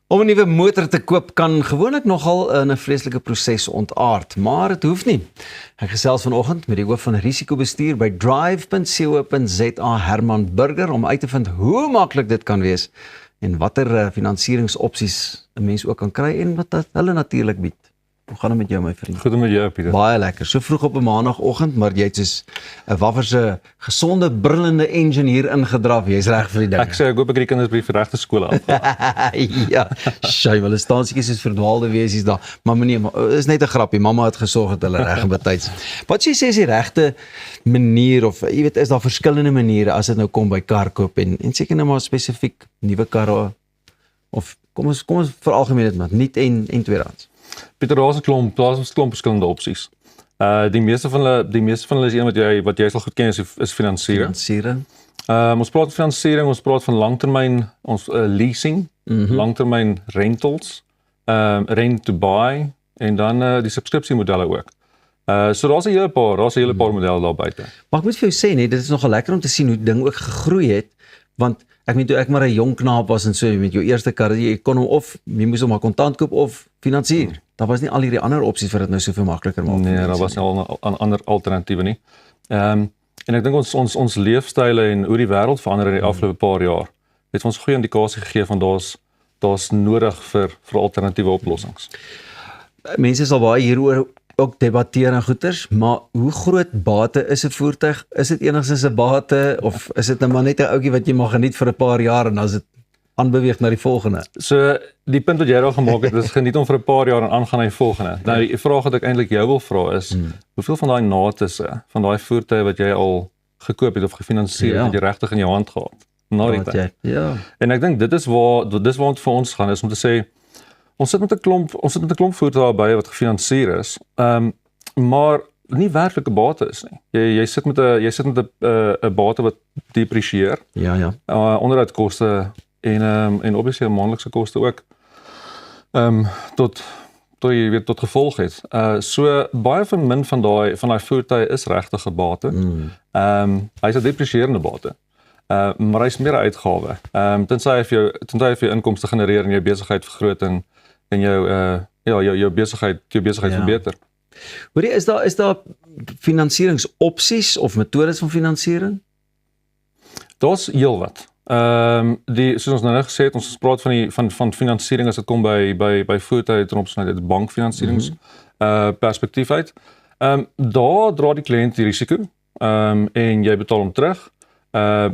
Om 'n nuwe motor te koop kan gewoonlik nogal in 'n vreeslike proses ontaard, maar dit hoef nie. Ek gesels vanoggend met die hoof van risikobestuur by Drive.co.za, Herman Burger, om uit te vind hoe maklik dit kan wees en watter finansieringsopsies 'n mens ook kan kry en wat hulle natuurlik bied. Hoe gaan dit met jou, my vriend? Goed met jou, Pieter. Baie lekker. So vroeg op 'n maandagooggend, maar jy het soos 'n wafferse gesonde brullende engine hier ingedraf. Jy's reg vir die ding. Ek sê ek hoop ek het die kinders by die regte skool af. Ja, sy hulle staansietjies is verdwaalde wesies daar. Maar meneer, is net 'n grappie. Mamma het gesorg dat hulle reg en betyds. Wat jy sê is die regte manier of jy weet, is daar verskillende maniere as dit nou kom by kar koop en seker nou maar spesifiek nuwe karre of kom ons veralgemeen dit maar, nuut en tweedehands. Pieter, daar's 'n klomp verskillende opsies. Die meeste van hulle is een wat jy sal goed ken is finansiering. Ons praat van finansiering, ons praat van langtermyn leasing, langtermyn rentals, rent to buy en dan die subskripsiemodelle ook. So daar's 'n hele paar modelle daar buite. Maar ek moet vir jou sê nee, dit is nogal lekker om te sien hoe die ding ook gegroei het, want ek meen toe ek maar 'n jong knaap was en so met jou eerste kar, jy kon hom of jy moes hom maar kontant koop of finansier. Daar was nie al hierdie ander opsies vir dit nou soveel makliker maak. Nee, daar was nie al ander alternatiewe nie. En ek dink ons leefstyle en hoe die wêreld verander in die afgelope paar jaar het ons 'n goeie indikasie gegee van daar's nodig vir alternatiewe oplossings. Mense sal baie hieroor ook debatteer en goeters, maar hoe groot bate is 'n voertuig? Is dit enigstens 'n bate of is dit nou maar net 'n ouetjie wat jy mag geniet vir 'n paar jaar en dan is dit aanbeweeg na die volgende? So die punt wat jy daar gemaak het is geniet om vir 'n paar jaar en aangaan na die volgende. Nou die vraag wat ek eintlik jou wil vra is, hoeveel van daai natisse, van daai voertuie wat jy al gekoop het of gefinansier het jy regtig in jou hand gehad? Na die tyd. Ja. En ek dink dit is waar dit vir ons gaan is om te sê ons sit met 'n klomp voertuie by wat gefinansier is, maar nie werklike bate is nie. Jy sit met 'n bate wat deprisieer. Ja. Onderhoudkoste en obviously maandelikse koste ook. Tot gevolg het. So baie van daai voertuie is regtig 'n bate. Hy's 'n depresierende bate. Maar hy's meer 'n uitgawe. Tensy hy vir jou inkomste genereer en jou besigheid vergroot en jou besigheid verbeter. Hoorie, is daar finansieringsopsies of metodes van finansiering? Daar's heelwat. Soos ons nou net gesê het, ons praat van finansiering as dit kom by voertuie ten opsigte uit bankfinansiering perspektief uit. Daar dra die kliënt die risiko en jy betaal hom terug.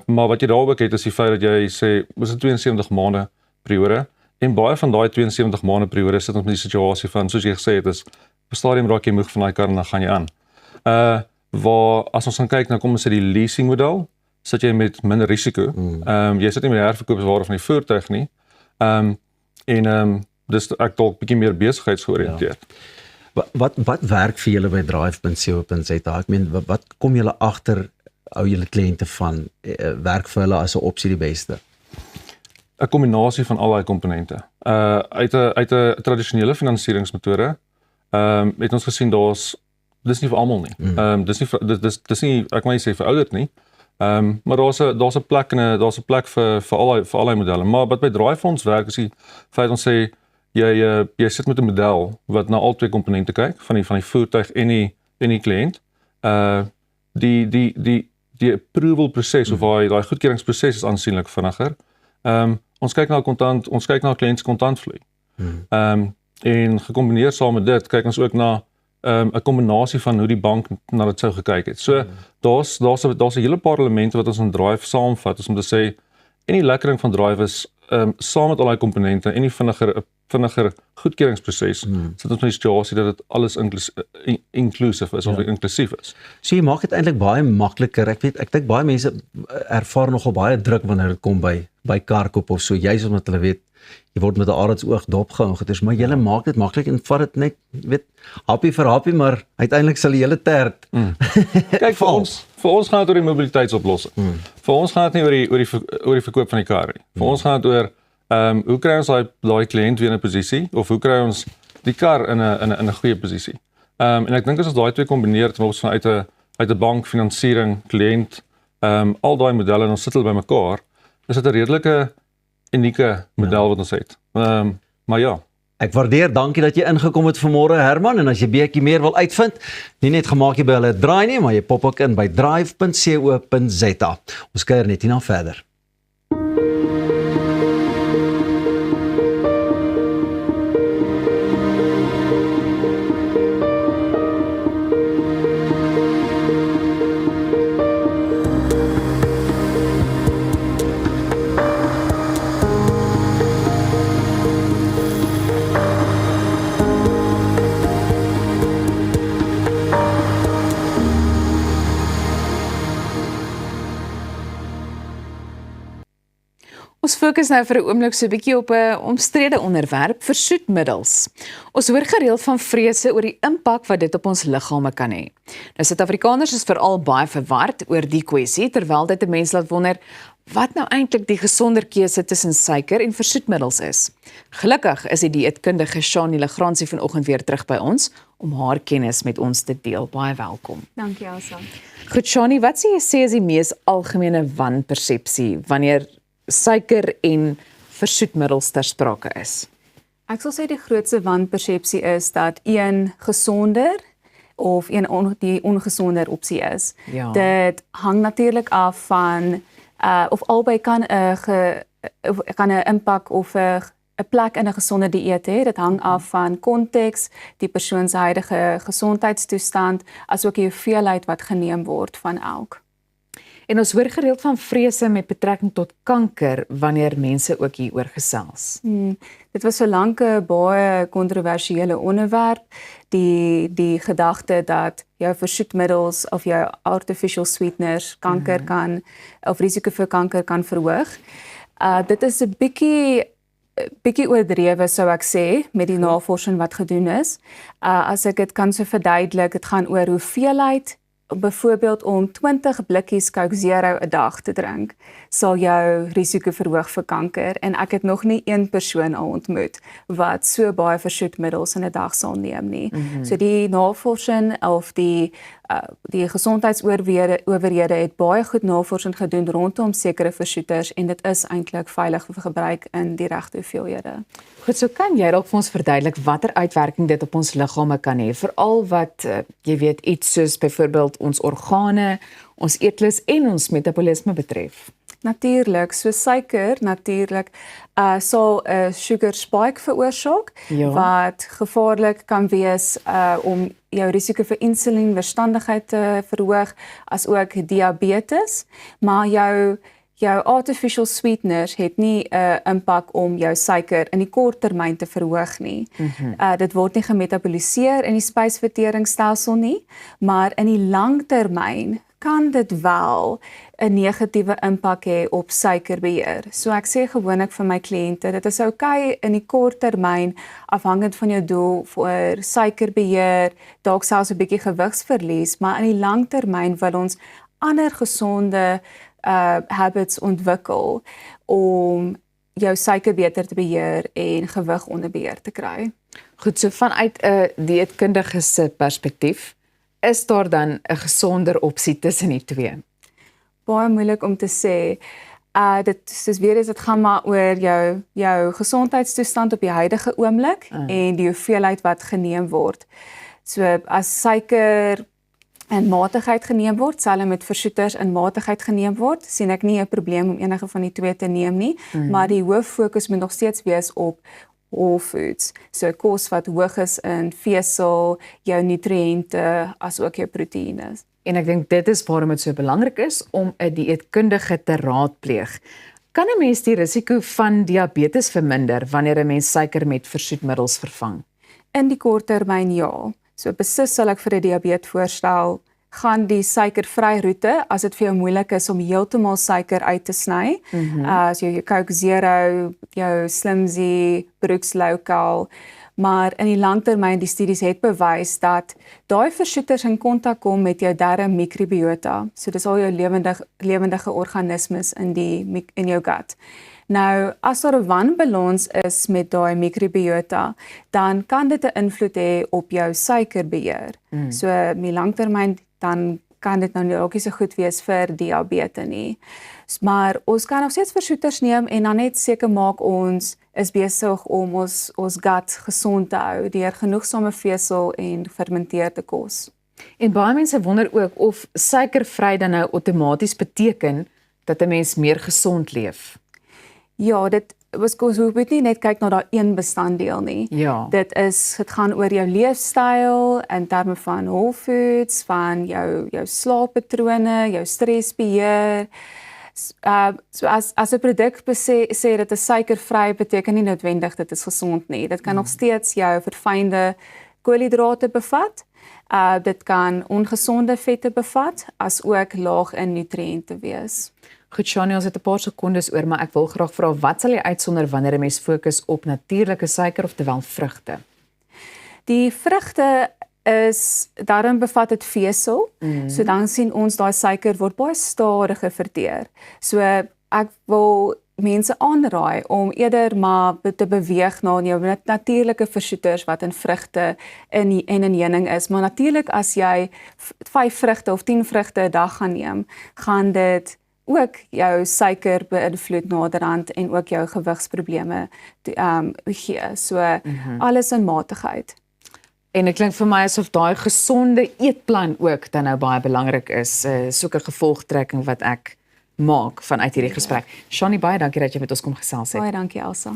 Maar wat jy daar ook het is die feit dat jy sê, is 'n 72 maande periode en baie van daai 72 maande periode sit ons met die situasie van, soos jy gesê het, is op 'n stadium raak jy moeg van daai kar en dan gaan jy aan. Waar as ons gaan kyk, nou kom ons sê die leasing model, sit jy met minder risiko. Jy sit nie met die herverkoopswaarde van die voertuig nie. Dus ek dalk bietjie meer besigheidsgeoriënteerd. Wat werk vir julle by Drive.co.za? Ek meen, wat kom julle agter, hou julle kliënte van? Werk vir hulle as 'n opsie die beste? 'n Kombinasie van al daai komponente. Uit 'n tradisionele finansieringsmetode het ons gesien dis nie vir almal nie. Dis nie ek wil nie sê verouderd nie. Maar daar's 'n plek vir al die modelle. Maar wat by Drive ons werk is die feit ons sê jy sit met 'n model wat na al twee komponente kyk van die voertuig en die kliënt. Die approval proses of daai goedkeuringsproses is aansienlik vinniger. Ons kyk na kliënt se kontantvloei. En gekombineer saam met dit kyk ons ook na 'n kombinasie van hoe die bank na dit sou gekyk het. So daar's 'n hele paar elemente wat ons in Drive saamvat, is om te sê en die lekker ding van Drive is saam met al die komponente en die vinniger goedkeuringsproses sit ons in 'n situasie dat dit alles inclusive is of inklusief is. So jy maak dit eintlik baie makliker. Ek dink baie mense ervaar nogal baie druk wanneer dit kom by karkoop of so, juis omdat hulle weet jy word met 'n arendsoog dopgehou, maar julle maak dit maklik en vat dit net, happie vir happie, maar uiteindelik sal die hele tert. Kyk, vir ons gaan dit oor die mobiliteitsoplossing. Vir ons gaan dit nie oor die verkoop van die kar nie. Vir ons gaan dit oor hoe kry ons daai kliënt weer in 'n posisie of hoe kry ons die kar in 'n goeie posisie. En ek dink as ons daai twee kombineer ten opsigte van uit 'n bank, finansiering, kliënt, al daai modelle en ons sit hulle bymekaar, is dit 'n redelike unieke model wat ons het. Maar ja, Ek waardeer, dankie dat jy ingekom het vanmôre Herman, en as jy bietjie meer wil uitvind, nie net gemaak jy by hulle draai nie, maar jy pop ook in by drive.co.za. Ons kuier net hierna verder. Ons fokus nou vir 'n oomblik so 'n bietjie op 'n omstrede onderwerp, versoetmiddels. Ons hoor gereeld van vrese oor die impak wat dit op ons liggame kan hê. Nou Suid-Afrikaners is veral baie verward oor die kwessie, terwyl dit 'n mens laat wonder wat nou eintlik die gesonder keuse tussen suiker en versoetmiddels is. Gelukkig is die dieetkundige Shani Legrandsie vanoggend weer terug by ons om haar kennis met ons te deel. Baie welkom. Dankie Elsa. Goed Shani, wat sê jy sê is die mees algemene wanpersepsie wanneer suiker en versoetmiddels ter sprake is? Ek sal sê die grootste wanpersepsie is dat een gesonder of die ongesonder opsie is. Ja. Dit hang natuurlik af van of albei kan 'n impak of 'n plek in 'n gesonde dieet hê. Dit hang af van konteks, die persoon se huidige gesondheidstoestand, asook die hoeveelheid wat geneem word van elk. En ons hoor gereeld van vrese met betrekking tot kanker wanneer mense ook hieroor gesels. Dit was so lank 'n baie kontroversiële onderwerp, die gedagte dat jou versoetmiddels of jou artificial sweeteners kanker kan of risiko vir kanker kan verhoog. Dit is 'n bietjie oordrewe sou ek sê met die navorsing wat gedoen is. As ek dit kan so verduidelik, dit gaan oor hoeveelheid. Byvoorbeeld om 20 blikkies Coke Zero 'n dag te drink, sal jou risiko verhoog vir kanker, en ek het nog nie een persoon al ontmoet wat so baie versoetmiddels in 'n dag sal neem nie. So die navorsing of die gesondheidsowerhede het baie goed navorsing gedoen rondom sekere versoeters, en dit is eintlik veilig vir gebruik in die regte hoeveelhede. Goed, so kan jy dalk vir ons verduidelik watter uitwerking dit op ons liggame kan hê, veral wat jy weet iets soos byvoorbeeld ons organe, ons eetlus en ons metabolisme betref. Natuurlik, so suiker natuurlik sal 'n sugar spike veroorsaak, Ja. wat gevaarlik kan wees om jou risiko vir insulienweerstandigheid te verhoog, as ook diabetes, maar jou artificial sweeteners het nie 'n impak om jou suiker in die kort termyn te verhoog nie. Dit word nie gemetaboliseer in die spysverteringsstelsel nie, maar in die langtermyn kan dit wel 'n negatiewe impak hê op suikerbeheer. So ek sê gewoonlik vir my kliënte, dit is oukei in die kort termyn, afhangend van jou doel vir suikerbeheer, dalk selfs 'n bietjie gewigsverlies, maar in die langtermyn wil ons ander gesonde habits ontwikkel om jou suiker beter te beheer en gewig onder beheer te kry. Goed, so vanuit 'n dieetkundige se perspektief, is daar dan 'n gesonder opsie tussen die twee? Baie moeilik om te sê. Dit gaan maar oor jou gesondheidstoestand op die huidige oomblik en die hoeveelheid wat geneem word. So as suiker in matigheid geneem word, selfs met versoeters in matigheid geneem word, sien ek nie 'n probleem om enige van die twee te neem nie, maar die hoof fokus moet nog steeds wees op whole foods, so kos wat hoog is in vesel, jou nutriënte, as ook jou proteïene. En ek dink dit is waarom dit so belangrik is om 'n dieetkundige te raadpleeg. Kan 'n mens die risiko van diabetes verminder wanneer 'n mens suiker met versoetmiddels vervang? In die kort termyn ja. So beslis sal ek vir 'n diabetes voorstel, gaan die suikervry roete as dit vir jou moeilik is om heeltemal suiker uit te sny. As jou Coke Zero, jou Slimzy, Brooks Local, maar in die langtermyn die studies het bewys dat daai versoeters in kontak kom met jou darmmikrobiota. So dis al jou lewendige organismes in jou gut. Nou, as daar 'n wanbalans is met daai mikrobiota, dan kan dit 'n invloed hê op jou suikerbeheer. So in die langtermyn dan kan dit nou dalk nie so goed wees vir diabetes nie. Maar ons kan nog steeds versoeters neem en dan net seker maak ons is besig om ons gut gesond te hou deur genoegsame vesel en fermenteerde kos. En baie mense wonder ook of suikervry dan nou outomaties beteken dat 'n mens meer gesond leef. Ja, dit was ons moet nie net kyk na daai een bestanddeel nie. Ja. Dit gaan oor jou leefstyl in terme van whole foods, van jou slaappatrone, jou stresbeheer. So as 'n produk sê dit is suikervry, beteken nie noodwendig dit is gesond nie. Dit kan nog steeds jou verfynde koolhidrate bevat. Dit kan ongesonde vette bevat, as ook laag in nutriënte wees. Goed, Shani, ons het 'n paar sekondes oor, maar ek wil graag vra, wat sal jy uitsonder wanneer 'n mens fokus op natuurlike suiker, oftewel vrugte? Die vrugte daarin bevat dit vesel, so dan sien ons daai suiker word baie stadiger verteer. So ek wil mense aanraai om eerder maar te beweeg na jou natuurlike versoeters wat in vrugte en in heuning is. Maar natuurlik as jy 5 vrugte of 10 vrugte 'n dag gaan neem, gaan dit ook jou suiker beïnvloed naderhand en ook jou gewigsprobleme gee. So alles in matigheid. En dit klink vir my asof daai gesonde eetplan ook dan nou baie belangrik is, soek 'n gevolgtrekking wat ek maak vanuit hierdie gesprek. Shani, baie dankie dat jy met ons kom gesels het. Baie dankie, Elsa.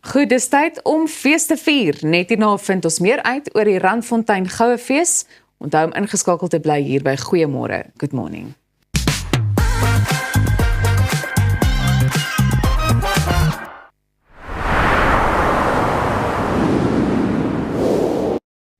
Goed, dis tyd om fees te vier. Net hierna vind ons meer uit oor die Randfontein Goue Fees. Onthou om ingeskakel te bly hier by Goeiemôre. Good morning.